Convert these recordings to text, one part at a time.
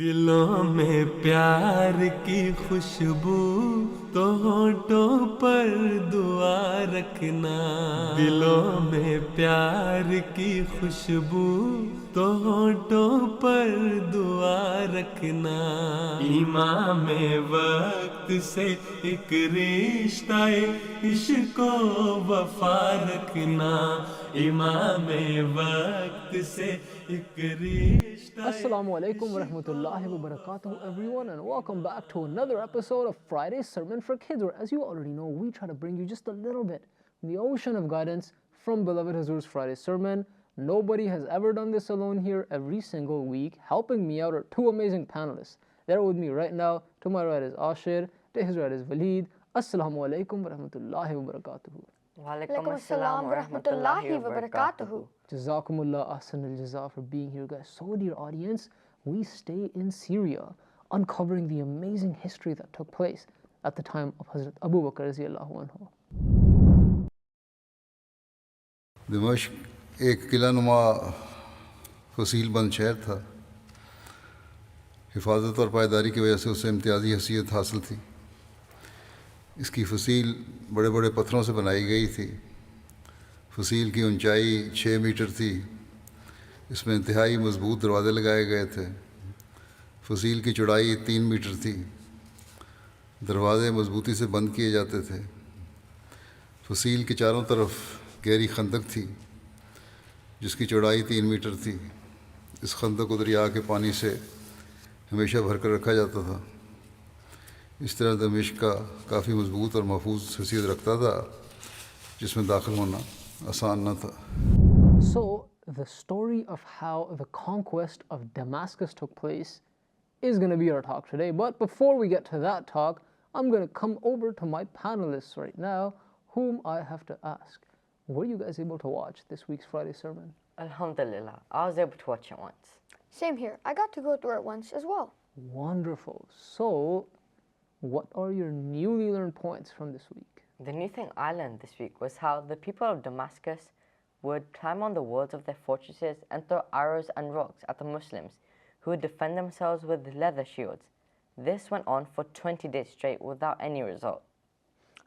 दिलों में प्यार की खुशबू तो होठों पर दुआ रखना दिलों में प्यार की खुशबू तो होठों पर दुआ रखना ईमान में वक्त से एक रिश्ता इश्क को वफा रखना ईमान में वक्त से एक रिश्ता Assalamu alaikum wa rahmatullahi wa barakatuh, everyone, and welcome back to another episode of Friday's Sermon for Kids, where, as you already know, we try to bring you just a little bit from the ocean of guidance from beloved Huzoor's Friday Sermon. Nobody has ever done this alone here. Every single week, helping me out are two amazing panelists. They're with me right now. To my right is Ashir, to his right is Waleed. Assalamu alaikum wa rahmatullahi wa barakatuh. Walaikum assalam wa rahmatullahi wa barakatuhu. Jazakumullah ahsan al-jaza for being here, guys. So, dear audience, we stay in Syria, uncovering the amazing history that took place at the time of Hazrat Abu Bakr radiyallahu anhu. दमिश्क एक किलानुमा फसील बंद शहर था। हिफाजत और पायदारी की वजह से उसे इम्तियाजी हैसियत हासिल थी। इसकी फसील बड़े बड़े पत्थरों से बनाई गई थी। फसील की ऊंचाई 6 मीटर थी। इसमें इंतहाई मजबूत दरवाज़े लगाए गए थे। फसील की चौड़ाई 3 मीटर थी। दरवाज़े मजबूती से बंद किए जाते थे। फसील के चारों तरफ गहरी खंदक थी जिसकी चौड़ाई 3 मीटर थी। इस खंदक को दरिया के पानी से हमेशा भर कर रखा जाता था। इस तरह दमिश्क का काफ़ी मजबूत और महफूज हैसियत रखता था जिसमें दाखिल होना आसान न था। So, the story of how the conquest of Damascus took place is going to be our talk today. But before we get to that talk, I'm going to come over to my panelists right now, whom I have to ask. Were you guys able to watch this week's Friday sermon? Alhamdulillah, I was able to watch it once. Same here. I got to go through it once as well. Wonderful. So, what are your newly learned points from this week? The new thing I learned this week was how the people of Damascus would climb on the walls of their fortresses and throw arrows and rocks at the Muslims who would defend themselves with leather shields. This went on for 20 days straight without any result.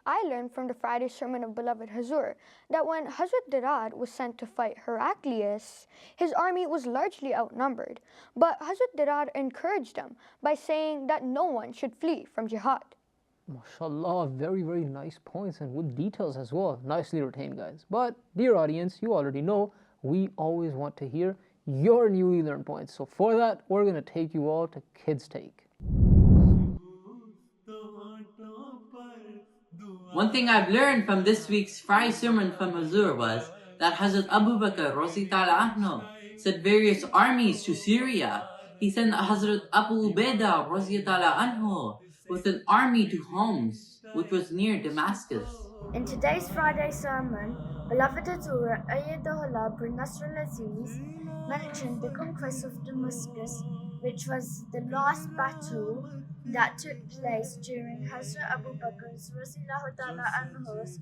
I learned from the Friday sermon of beloved Huzoor that when Hazrat Dirad was sent to fight Heraclius, his army was largely outnumbered, but Hazrat Dirad encouraged them by saying that no one should flee from jihad. MashaAllah, very, very nice points and with details as well. Nicely retained, guys. But, dear audience, you already know, we always want to hear your newly learned points. So for that, we're going to take you all to Kids Take. One thing I've learned from this week's Friday sermon from Huzoor was that Hazrat Abu Bakr radiyallahu anhu sent various armies to Syria. He sent Hazrat Abu Ubaidah radiyallahu anhu with an army to Homs, which was near Damascus. In today's Friday sermon, beloved Huzoor Ayyadahullah bin Nasr al-Aziz mentioned the conquest of Damascus, which was the last battle that took place during Hazrat Abu Bakr's anhu's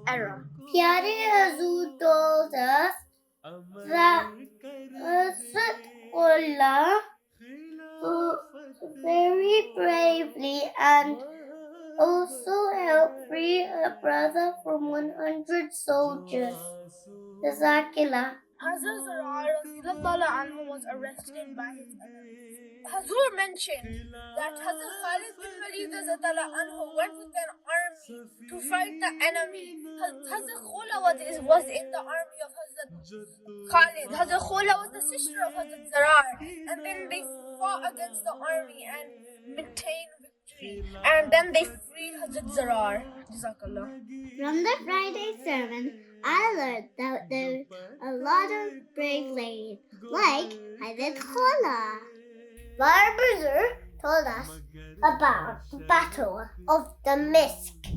era. Pyare Huzoor told us that Hazrat fought very bravely and also helped free a brother from 100 soldiers. Jazakillah. Hazrat Zur'ar was arrested by his enemies. Huzoor mentioned that Hazrat Khalid bin Walid went with an army to fight the enemy. Hazrat Khula was in the army of Hazrat Khalid. Hazrat Khula was the sister of Hazrat Zur'ar, and then they fought against the army and maintained victory. And then they freed Hazrat Zur'ar. Jazakallah. From the Friday sermon, I learned that there were a lot of brave ladies, like Hazrat Khula. Barbazer told us about the Battle of Damascus.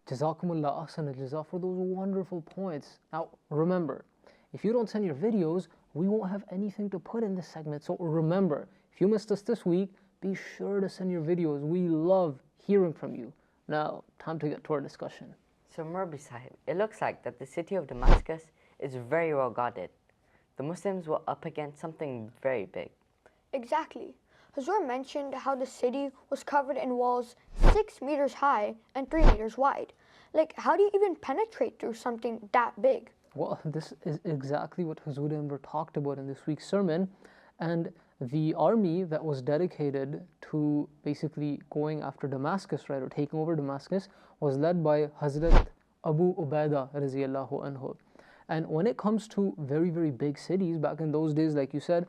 Jazakumullah ahsan al-jaza for those wonderful points. Now, remember, if you don't send your videos, we won't have anything to put in this segment. So remember, if you missed us this week, be sure to send your videos. We love hearing from you. Now, time to get to our discussion. So Murbi Sahib, it looks like that the city of Damascus is very well guarded. The Muslims were up against something very big. Exactly. Huzoor mentioned how the city was covered in walls 6 meters high and 3 meters wide. Like, how do you even penetrate through something that big? Well, this is exactly what Huzoor Enver talked about in this week's sermon. And the army that was dedicated to basically going after Damascus, right, or taking over Damascus, was led by Hazrat Abu Ubaidah radiallahu anhu. And when it comes to very, very big cities, back in those days, like you said,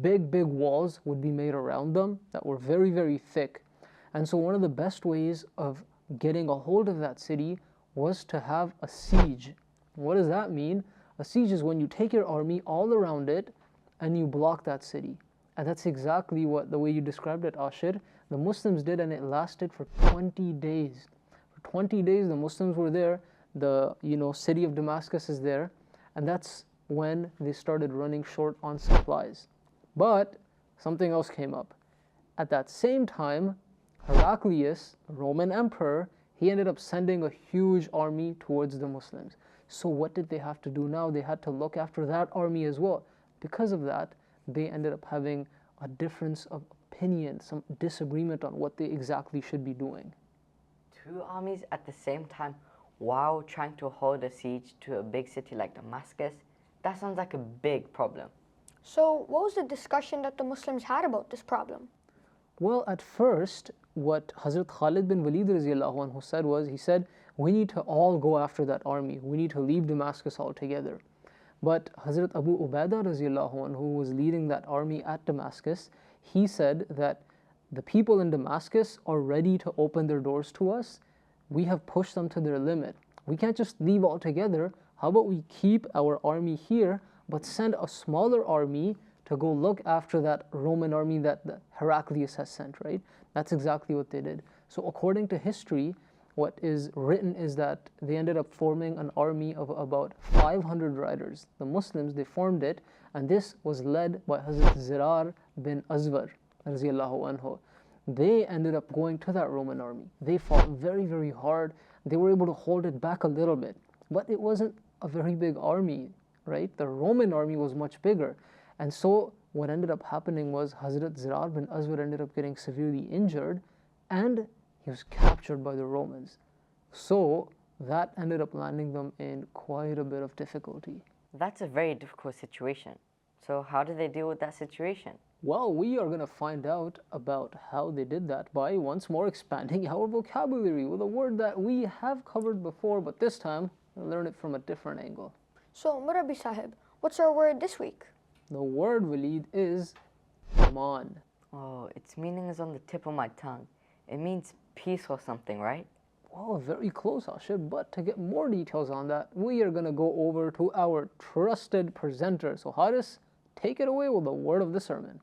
big walls would be made around them that were very, very thick. And so one of the best ways of getting a hold of that city was to have a siege. What does that mean? A siege is when you take your army all around it and you block that city. And that's exactly what the way you described it, Ashir, the Muslims did, and it lasted for 20 days. For 20 days the Muslims were there, the city of Damascus is there, and that's when they started running short on supplies. But something else came up. At that same time, Heraclius, the Roman emperor, he ended up sending a huge army towards the Muslims. So what did they have to do now? They had to look after that army as well. Because of that, they ended up having a difference of opinion, some disagreement on what they exactly should be doing. Two armies at the same time while trying to hold a siege to a big city like Damascus? That sounds like a big problem. So what was the discussion that the Muslims had about this problem? Well, at first, what Hazrat Khalid bin Walid radiallahu anhu said was, he said, we need to all go after that army. We need to leave Damascus altogether. But Hazrat Abu Ubaidah radiallahu anhu, who was leading that army at Damascus, he said that the people in Damascus are ready to open their doors to us. We have pushed them to their limit. We can't just leave altogether. How about we keep our army here, but send a smaller army to go look after that Roman army that Heraclius has sent, right? That's exactly what they did. So according to history, what is written is that they ended up forming an army of about 500 riders. The Muslims, they formed it, and this was led by Hazrat Zirar bin Azwar radiallahu anhu. They ended up going to that Roman army. They fought very, very hard. They were able to hold it back a little bit, but it wasn't a very big army, right? The Roman army was much bigger. And so what ended up happening was Hazrat Zirar bin Azwar ended up getting severely injured, and he was captured by the Romans. So that ended up landing them in quite a bit of difficulty. That's a very difficult situation. So how did they deal with that situation? Well, we are going to find out about how they did that by once more expanding our vocabulary with a word that we have covered before, but this time we'll learn it from a different angle. So, Murabi Sahib, what's our word this week? The word, Walid, is aman. Oh, its meaning is on the tip of my tongue. It means peace or something, right? Well, very close, Ashir, but to get more details on that, we are going to go over to our trusted presenter. So, Haris, take it away with the word of the sermon.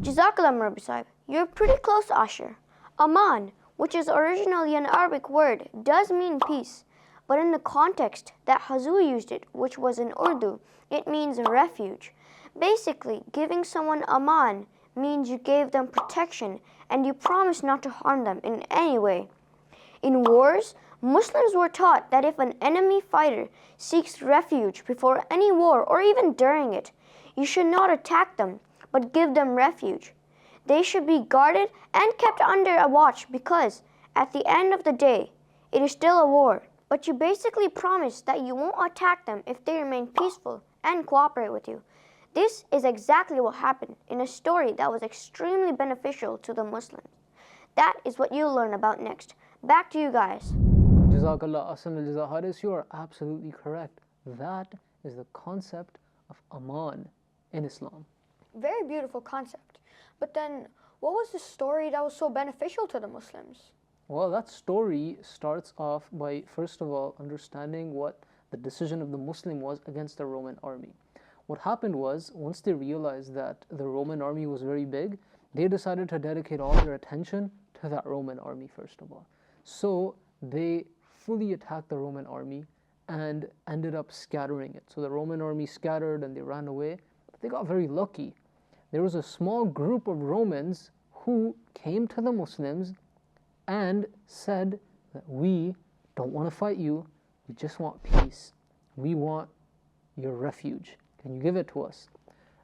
Jazakallah Murabi Sahib. You're pretty close, Ashir. Aman, which is originally an Arabic word, does mean peace. But in the context that Huzoor used it, which was in Urdu, it means refuge. Basically, giving someone aman means you gave them protection and you promised not to harm them in any way. In wars, Muslims were taught that if an enemy fighter seeks refuge before any war or even during it, you should not attack them, but give them refuge. They should be guarded and kept under a watch because, at the end of the day, it is still a war. But you basically promise that you won't attack them if they remain peaceful and cooperate with you. This is exactly what happened in a story that was extremely beneficial to the Muslims. That is what you'll learn about next. Back to you guys. Jazakallah Asam al Haris, you are absolutely correct. That is the concept of aman in Islam. Very beautiful concept. But then, what was the story that was so beneficial to the Muslims? Well, that story starts off by, first of all, understanding what the decision of the Muslim was against the Roman army. What happened was, once they realized that the Roman army was very big, they decided to dedicate all their attention to that Roman army, first of all. So they fully attacked the Roman army and ended up scattering it. So the Roman army scattered and they ran away, but they got very lucky. There was a small group of Romans who came to the Muslims and said that we don't want to fight you, we just want peace. We want your refuge. Can you give it to us?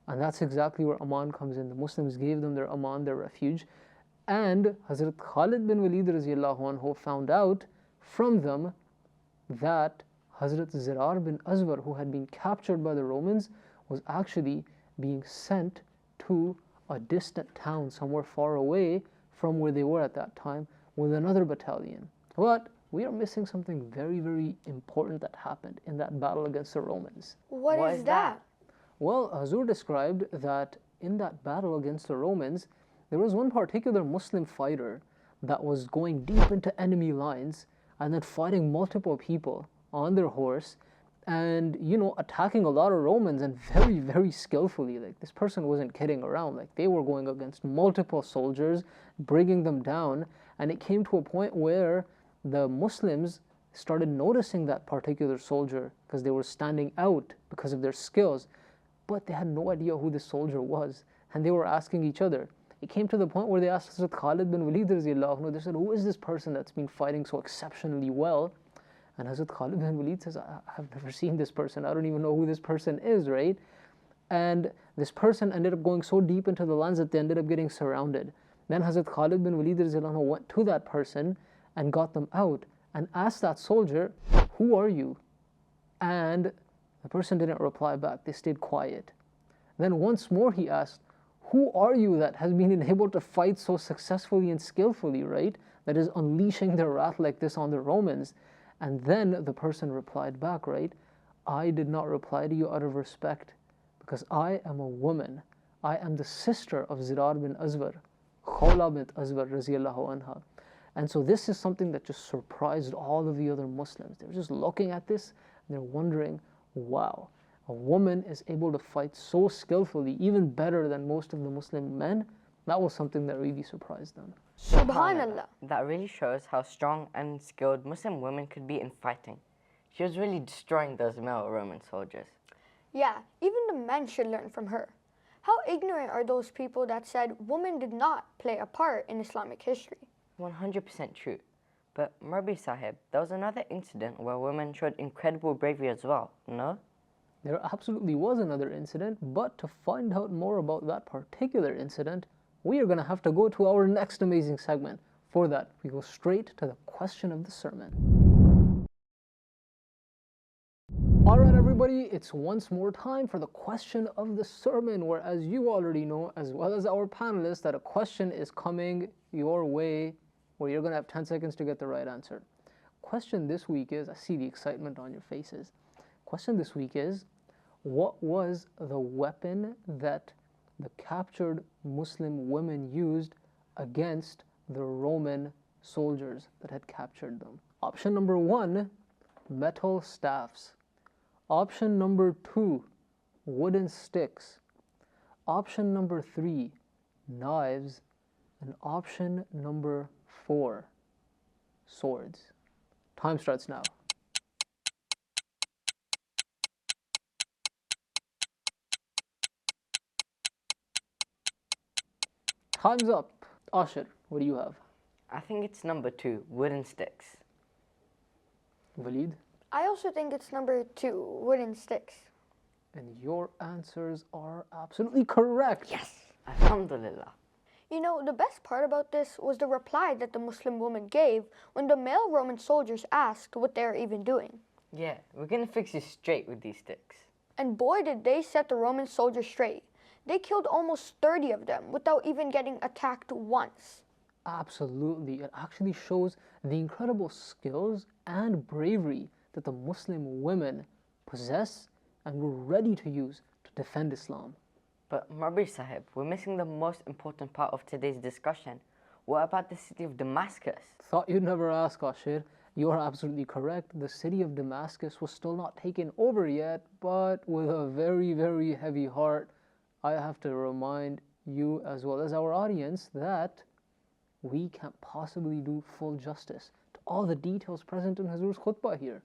And that's exactly where Aman comes in. The Muslims gave them their Aman, their refuge. And Hazrat Khalid bin Walid radiallahu anhu found out from them that Hazrat Zirar bin Azwar, who had been captured by the Romans, was actually being sent to a distant town somewhere far away from where they were at that time with another battalion. But we are missing something very, very important that happened in that battle against the Romans. What is that? Well, Huzoor described that in that battle against the Romans, there was one particular Muslim fighter that was going deep into enemy lines and then fighting multiple people on their horse and, you know, attacking a lot of Romans, and very, very skillfully. Like, this person wasn't kidding around. Like, they were going against multiple soldiers, bringing them down, and it came to a point where the Muslims started noticing that particular soldier because they were standing out because of their skills, but they had no idea who this soldier was, and they were asking each other. It came to the point where they asked Hazrat Khalid bin Walid radiallahu anhu, they said, who is this person that's been fighting so exceptionally well? And Hazrat Khalid bin Walid says, I have never seen this person. I don't even know who this person is, right? And this person ended up going so deep into the lands that they ended up getting surrounded. Then Hazrat Khalid bin Walid radiallahu anhu went to that person and got them out and asked that soldier, who are you? And the person didn't reply back. They stayed quiet. Then once more he asked, who are you that has been able to fight so successfully and skillfully, right? That is unleashing their wrath like this on the Romans. And then the person replied back, right? I did not reply to you out of respect because I am a woman. I am the sister of Zirar bin Azwar, Khawla bint Azwar radiallahu anha. And so this is something that just surprised all of the other Muslims. They were just looking at this and they're wondering, wow, a woman is able to fight so skillfully, even better than most of the Muslim men. That was something that really surprised them. Subhanallah. That really shows how strong and skilled Muslim women could be in fighting. She was really destroying those male Roman soldiers. Yeah, even the men should learn from her. How ignorant are those people that said women did not play a part in Islamic history? 100% true. But Murbi Sahib, there was another incident where women showed incredible bravery as well, no? There absolutely was another incident, but to find out more about that particular incident, we are going to have to go to our next amazing segment. For that, we go straight to the question of the sermon. Alright everybody, it's once more time for the question of the sermon, where, as you already know, as well as our panelists, that a question is coming your way where you're going to have 10 seconds to get the right answer. Question this week is, I see the excitement on your faces. Question this week is, what was the weapon that the captured Muslim women used against the Roman soldiers that had captured them? Option number 1, metal staffs. Option number 2, wooden sticks. Option number 3, knives. And option number 4, swords. Time starts now. Time's up. Ashir, what do you have? I think it's number 2, wooden sticks. Walid? I also think it's number 2, wooden sticks. And your answers are absolutely correct. Yes! Alhamdulillah. You know, the best part about this was the reply that the Muslim woman gave when the male Roman soldiers asked what they were even doing. Yeah, we're gonna fix you straight with these sticks. And boy did they set the Roman soldiers straight. They killed almost 30 of them without even getting attacked once. Absolutely. It actually shows the incredible skills and bravery that the Muslim women possess and were ready to use to defend Islam. But Murbi Sahib, we're missing the most important part of today's discussion. What about the city of Damascus? Thought you'd never ask, Ashir. You are absolutely correct. The city of Damascus was still not taken over yet, but with a very, very heavy heart, I have to remind you as well as our audience that we can't possibly do full justice to all the details present in Huzoor's khutbah here.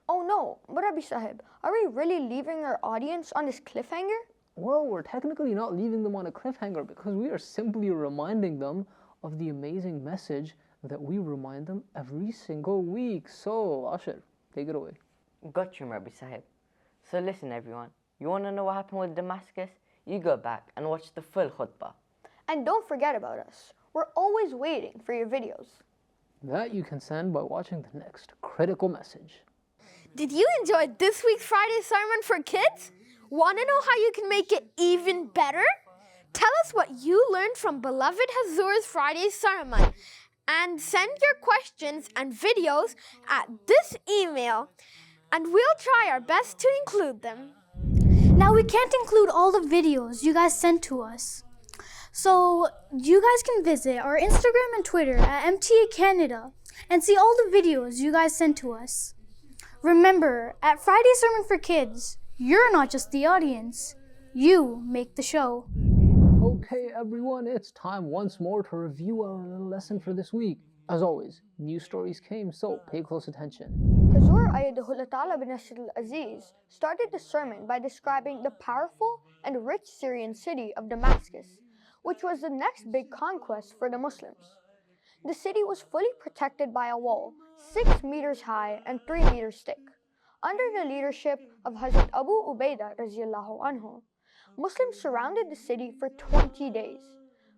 Oh no, but Rabbi Sahib, are we really leaving our audience on this cliffhanger? Well, we're technically not leaving them on a cliffhanger because we are simply reminding them of the amazing message that we remind them every single week. So, Ashir, take it away. Got you, Murbi Sahib. So listen everyone, You want to know what happened with Damascus? You go back and watch the full khutbah. And don't forget about us. We're always waiting for your videos. That you can send by watching the next critical message. Did you enjoy this week's Friday Sermon for Kids? Want to know how you can make it even better? Tell us what you learned from beloved Huzoor's Friday Sermon and send your questions and videos at this email and we'll try our best to include them. Now, we can't include all the videos you guys sent to us. So, you guys can visit our Instagram and Twitter at MTA Canada and see all the videos you guys sent to us. Remember, at Friday Sermon for Kids, you're not just the audience, you make the show. Okay, everyone, it's time once more to review our little lesson for this week. As always, new stories came, so pay close attention. Huzoor Ayyadahullah Ta'ala bin Nasr al-Aziz started the sermon by describing the powerful and rich Syrian city of Damascus, which was the next big conquest for the Muslims. The city was fully protected by a wall, 6 meters high and 3 meters thick. Under the leadership of Hazrat Abu Ubaidah radiallahu anhu, Muslims surrounded the city for 20 days.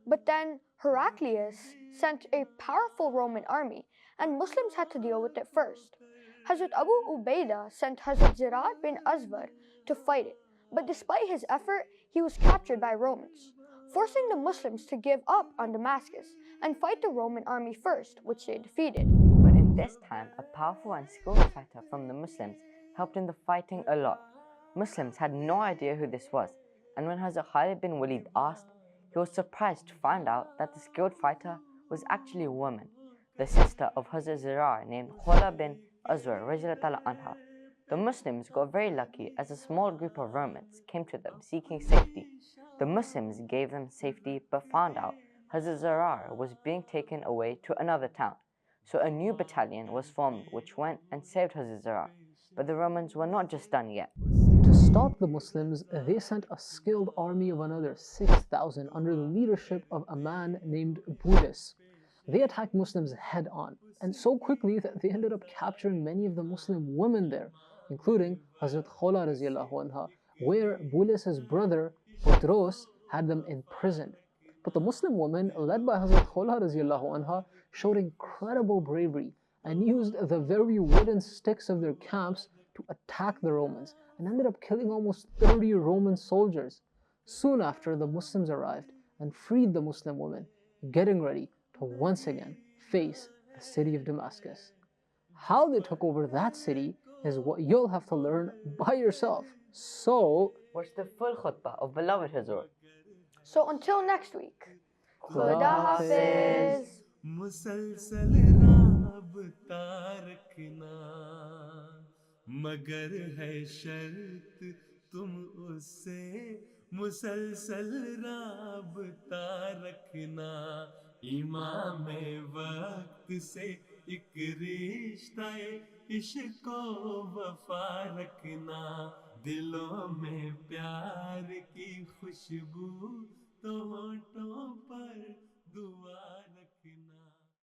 But then Heraclius sent a powerful Roman army and Muslims had to deal with it first. Hazrat Abu Ubaidah sent Hazrat Zirad bin Azwar to fight it, but despite his effort, he was captured by Romans, forcing the Muslims to give up on Damascus and fight the Roman army first, which they defeated. But in this time, a powerful and skilled fighter from the Muslims helped in the fighting a lot. Muslims had no idea who this was, and when Hazrat Khalid bin Walid asked, he was surprised to find out that the skilled fighter was actually a woman, the sister of Hazrat Zirar named Khutbah bin Azwar radiallahu anha. The Muslims got very lucky as a small group of Romans came to them seeking safety. The Muslims gave them safety but found out Hazrat Zirar was being taken away to another town. So a new battalion was formed which went and saved Hazrat Zirar. But the Romans were not just done yet. To stop the Muslims, they sent a skilled army of another 6,000 under the leadership of a man named Bulis. They attacked Muslims head on, and so quickly that they ended up capturing many of the Muslim women there, including Hazrat Khawla radiallahu anha, where Bulis' brother Butros had them imprisoned. But the Muslim women, led by Hazrat Khawla radiallahu anha, showed incredible bravery and used the very wooden sticks of their camps to attack the Romans and ended up killing almost 30 Roman soldiers. Soon after, the Muslims arrived and freed the Muslim women, getting ready to once again face the city of Damascus. How they took over that city is what you'll have to learn by yourself. So, watch the full khutbah of beloved Huzoor. So until next week, Khuda Hafiz. मुसलसल राबता रखना मगर है शर्त तुम उससे मुसलसल राबता रखना इमाम वक्त से एक रिश्ता इश्क वफा रखना दिलों में प्यार की खुशबू तो होठों पर दुआ